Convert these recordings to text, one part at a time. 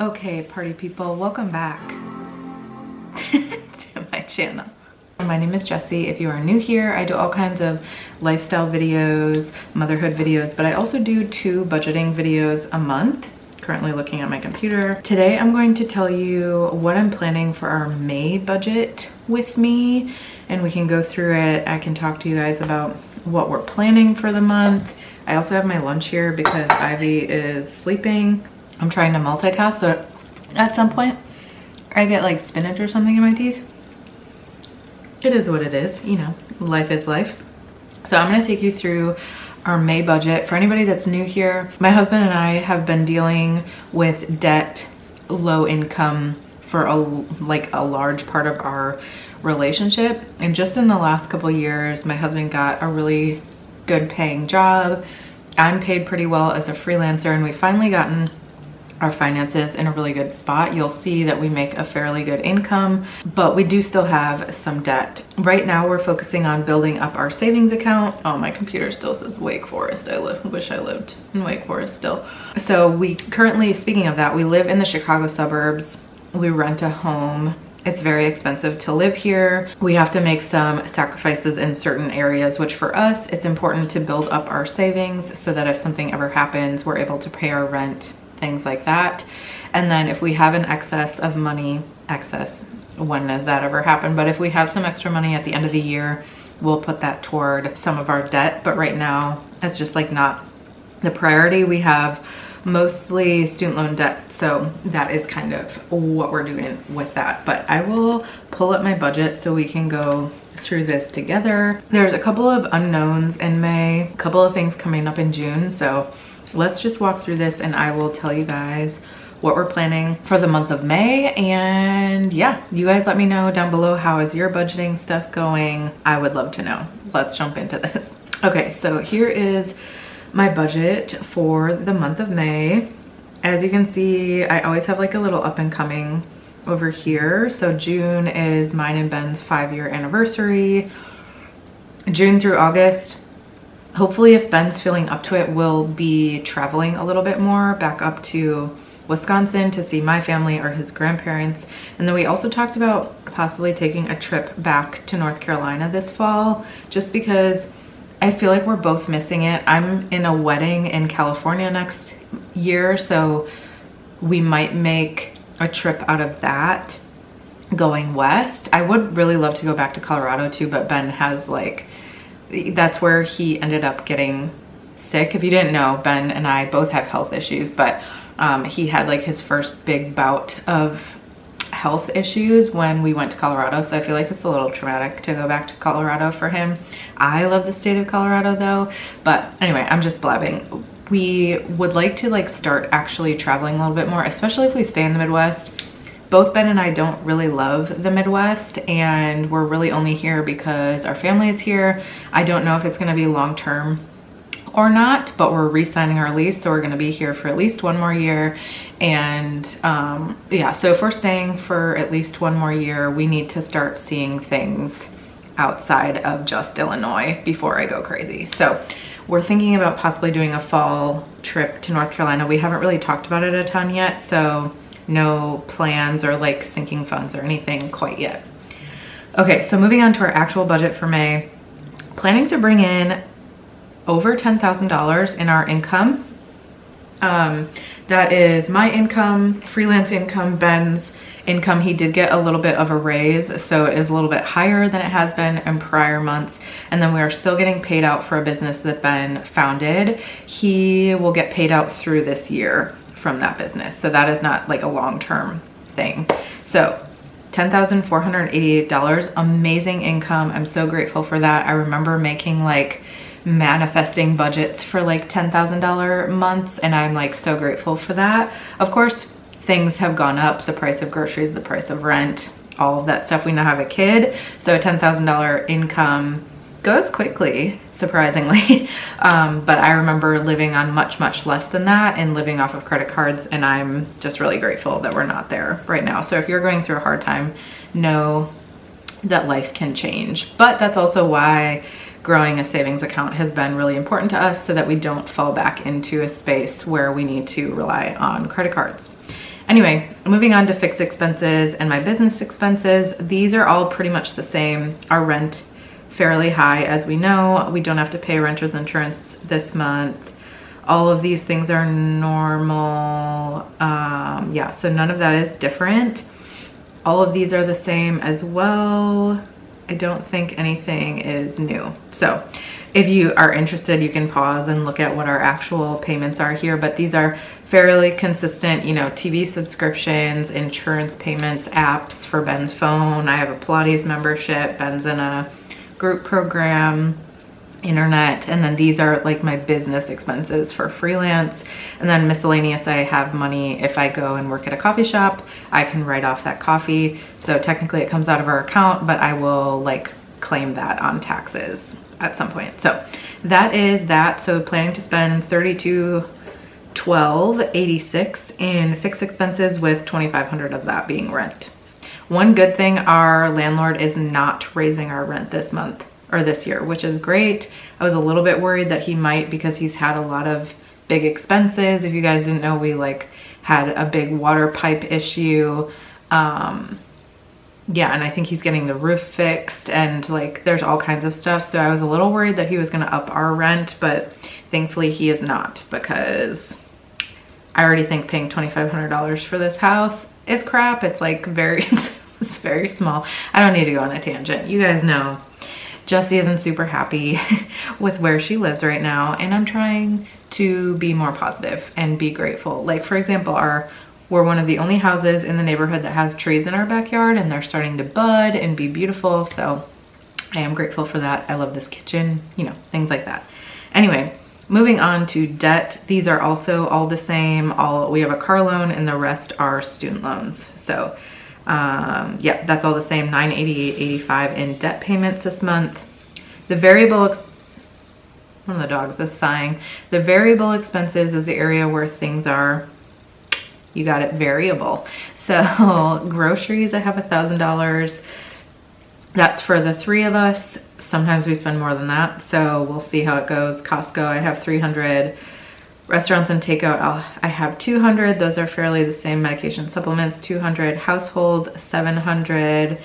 Okay, party people, welcome back to my channel. My name is Jessie. If you are new here, I do all kinds of lifestyle videos, motherhood videos, but I also do 2 budgeting videos a month. Currently looking at my computer. Today I'm going to tell you what I'm planning for our May budget with me, and we can go through it. I can talk to you guys about what we're planning for the month. I also have my lunch here because Ivy is sleeping. I'm trying to multitask, so at some point I get like spinach or something in my teeth. It is what it is, you know, life is life. So I'm gonna take you through our May budget. For anybody that's new here, my husband and I have been dealing with debt, low income for a large part of our relationship. And just in the last couple years, my husband got a really good paying job. I'm paid pretty well as a freelancer, and we've finally gotten our finances in a really good spot. You'll see that we make a fairly good income, but we do still have some debt. Right now we're focusing on building up our savings account. Oh, my computer still says Wake Forest. I wish I lived in Wake Forest still. So we currently, speaking of that, we live in the Chicago suburbs. We rent a home. It's very expensive to live here. We have to make some sacrifices in certain areas, which for us, it's important to build up our savings so that if something ever happens, we're able to pay our rent, things like that. And then if we have an excess of money, when does that ever happen? But if we have some extra money at the end of the year, we'll put that toward some of our debt. But right now, it's just like not the priority. We have mostly student loan debt, so that is kind of what we're doing with that. But I will pull up my budget so we can go through this together. There's a couple of unknowns in May, a couple of things coming up in June, so let's just walk through this and I will tell you guys what we're planning for the month of May. And yeah, you guys let me know down below, how is your budgeting stuff going? I would love to know. Let's jump into this. Okay, so here is my budget for the month of May. As you can see, I always have like a little up and coming over here. So June is mine and Ben's 5-year anniversary. June through August, hopefully if Ben's feeling up to it, we'll be traveling a little bit more back up to Wisconsin to see my family or his grandparents. And then we also talked about possibly taking a trip back to North Carolina this fall, just because I feel like we're both missing it. I'm in a wedding in California next year, so we might make a trip out of that going west. I would really love to go back to Colorado too, but Ben has that's where he ended up getting sick. If you didn't know, Ben and I both have health issues, but he had like his first big bout of health issues when we went to Colorado, so I feel like it's a little traumatic to go back to Colorado for him. I love the state of Colorado though, but anyway, I'm just blabbing. We would like to start actually traveling a little bit more, especially if we stay in the Midwest. Both Ben and I don't really love the Midwest, and we're really only here because our family is here. I don't know if it's going to be long-term or not, but we're re-signing our lease, so we're going to be here for at least 1 more year. And yeah, so if we're staying for at least 1 more year, we need to start seeing things outside of just Illinois before I go crazy. So we're thinking about possibly doing a fall trip to North Carolina. We haven't really talked about it a ton yet, so no plans or sinking funds or anything quite yet. Okay, so moving on to our actual budget for May, planning to bring in over $10,000 in our income. That is my income, freelance income, Ben's income. He did get a little bit of a raise, so it is a little bit higher than it has been in prior months. And then we are still getting paid out for a business that Ben founded. He will get paid out through this year from that business, so that is not like a long-term thing. So $10,488, amazing income. I'm so grateful for that. I remember making manifesting budgets for $10,000 months, and I'm so grateful for that. Of course, things have gone up, the price of groceries, the price of rent, all of that stuff. We now have a kid, so a $10,000 income goes quickly, surprisingly. But I remember living on much less than that and living off of credit cards, and I'm just really grateful that we're not there right now. So if you're going through a hard time, know that life can change. But that's also why growing a savings account has been really important to us, so that we don't fall back into a space where we need to rely on credit cards. anyway, moving on to fixed expenses and my business expenses. These are all pretty much the same. Our rent, fairly high, as we know. We don't have to pay renter's insurance this month. All of these things are normal. Yeah, so none of that is different. All of these are the same as well. I don't think anything is new. So if you are interested, you can pause and look at what our actual payments are here, but these are fairly consistent, you know, TV subscriptions, insurance payments, apps for Ben's phone. I have a Pilates membership. Ben's in a group program, internet, and then these are like my business expenses for freelance. And then miscellaneous, I have money if I go and work at a coffee shop, I can write off that coffee. So technically it comes out of our account, but I will like claim that on taxes at some point. So that is that. So planning to spend $32,1286 in fixed expenses, with $2,500 of that being rent. One good thing, our landlord is not raising our rent this month or this year, which is great. I was a little bit worried that he might, because he's had a lot of big expenses. If you guys didn't know, we like had a big water pipe issue. Yeah, and I think he's getting the roof fixed, and like there's all kinds of stuff. So I was a little worried that he was gonna up our rent, but thankfully he is not, because I already think paying $2,500 for this house is crap. It's like it's very small. I don't need to go on a tangent. You guys know Jessie isn't super happy with where she lives right now, and I'm trying to be more positive and be grateful. Like, for example, we're one of the only houses in the neighborhood that has trees in our backyard, and they're starting to bud and be beautiful. So I am grateful for that. I love this kitchen, you know, things like that. Anyway, moving on to debt. These are also all the same. We have a car loan, and the rest are student loans. So yeah, that's all the same, $988.85 in debt payments this month. The variable, one of the dogs is sighing. The variable expenses is the area where things are, you got it, variable. So groceries, I have $1,000. That's for the three of us. Sometimes we spend more than that, so we'll see how it goes. Costco, I have $300. Restaurants and takeout, I have $200. Those are fairly the same. Medication, supplements, $200. Household, $700.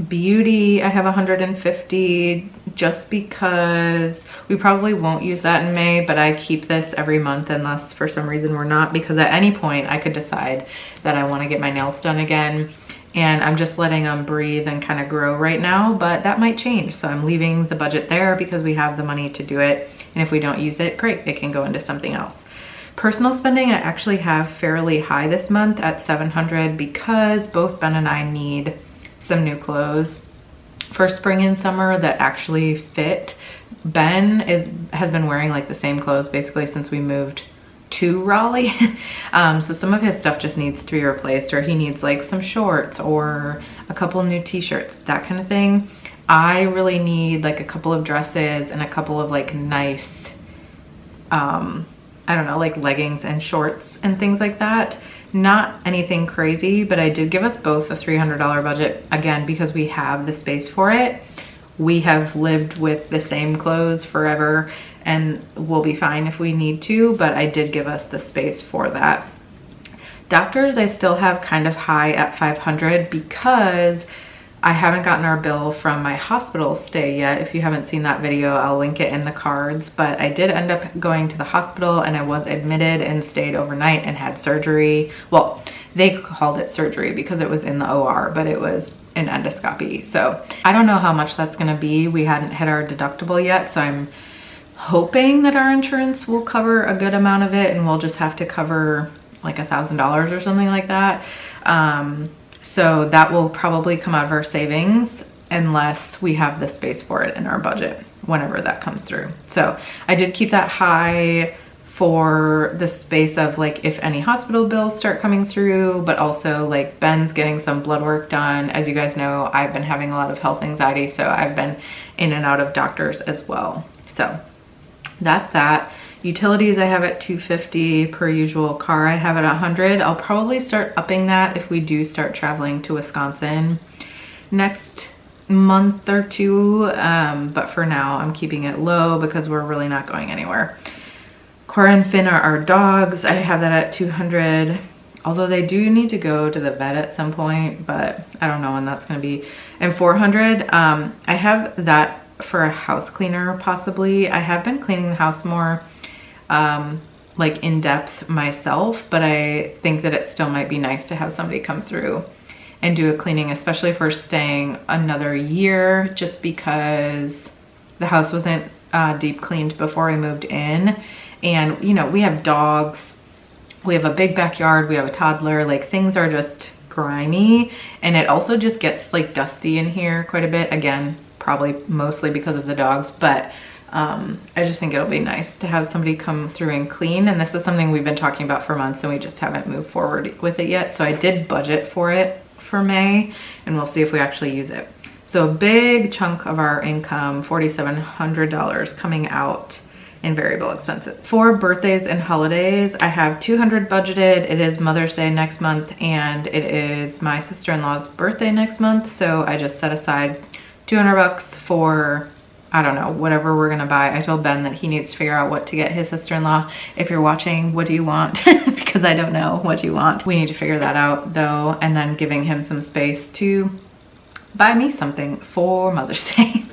Beauty, I have $150, just because we probably won't use that in May, but I keep this every month unless for some reason we're not, because at any point I could decide that I want to get my nails done again, and I'm just letting them breathe and kind of grow right now, but that might change. So I'm leaving the budget there because we have the money to do it. And if we don't use it, great, it can go into something else. Personal spending, I actually have fairly high this month at $700, because both Ben and I need some new clothes for spring and summer that actually fit. Ben has been wearing like the same clothes basically since we moved to Raleigh. So some of his stuff just needs to be replaced, or he needs like some shorts or a couple new t-shirts, that kind of thing. I really need like a couple of dresses and a couple of like nice, I don't know, like leggings and shorts and things like that. Not anything crazy, but I did give us both a $300 budget, again, because we have the space for it. We have lived with the same clothes forever, and we'll be fine if we need to, but I did give us the space for that. Doctors, I still have kind of high at $500, because I haven't gotten our bill from my hospital stay yet. If you haven't seen that video, I'll link it in the cards, but I did end up going to the hospital, and I was admitted and stayed overnight and had surgery. Well, they called it surgery because it was in the OR, but it was an endoscopy. So I don't know how much that's gonna be. We hadn't hit our deductible yet, so I'm hoping that our insurance will cover a good amount of it, and we'll just have to cover like $1,000 or something like that. So that will probably come out of our savings unless we have the space for it in our budget whenever that comes through. So I did keep that high for the space of like if any hospital bills start coming through, but also like Ben's getting some blood work done. As you guys know, I've been having a lot of health anxiety, so I've been in and out of doctors as well. So that's that. Utilities, I have at $250 per usual. Car, I have at $100. I'll probably start upping that if we do start traveling to Wisconsin next month or two, but for now I'm keeping it low because we're really not going anywhere. Cora and Finn are our dogs. I have that at $200, although they do need to go to the vet at some point, but I don't know when that's gonna be. And $400, I have that for a house cleaner possibly. I have been cleaning the house more like in depth myself, but I think that it still might be nice to have somebody come through and do a cleaning, especially if we're staying another year, just because the house wasn't deep cleaned before we moved in. And you know, we have dogs, we have a big backyard, we have a toddler, like things are just grimy, and it also just gets like dusty in here quite a bit. Again, probably mostly because of the dogs, but I just think it'll be nice to have somebody come through and clean. And this is something we've been talking about for months and we just haven't moved forward with it yet. So I did budget for it for May, and we'll see if we actually use it. So a big chunk of our income, $4,700 coming out in variable expenses. For birthdays and holidays, I have $200 budgeted. It is Mother's Day next month and it is my sister-in-law's birthday next month. So I just set aside $200 for, I don't know, whatever we're gonna buy. I told Ben that he needs to figure out what to get his sister-in-law. If you're watching, what do you want? Because I don't know what you want. We need to figure that out though, and then giving him some space to buy me something for Mother's Day.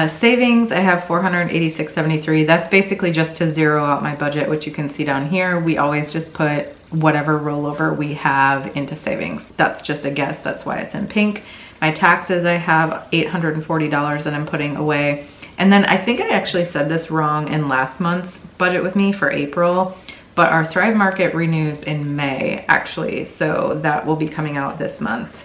Savings, I have $486.73. That's basically just to zero out my budget, which you can see down here. We always just put whatever rollover we have into savings. That's just a guess, that's why it's in pink. My taxes, I have $840 that I'm putting away. And then I think I actually said this wrong in last month's budget with me for April, but our Thrive Market renews in May actually, so that will be coming out this month.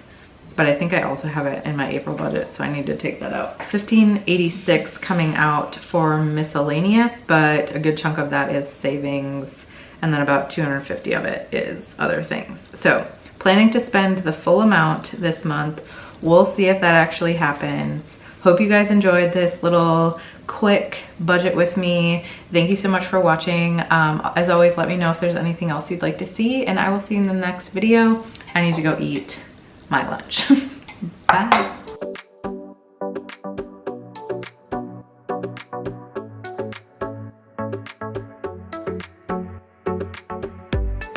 But I think I also have it in my April budget, so I need to take that out. $1586 coming out for miscellaneous, but a good chunk of that is savings, and then about $250 of it is other things. So planning to spend the full amount this month. We'll see if that actually happens. Hope you guys enjoyed this little quick budget with me. Thank you so much for watching. As always, let me know if there's anything else you'd like to see, and I will see you in the next video. I need to go eat my lunch. Bye.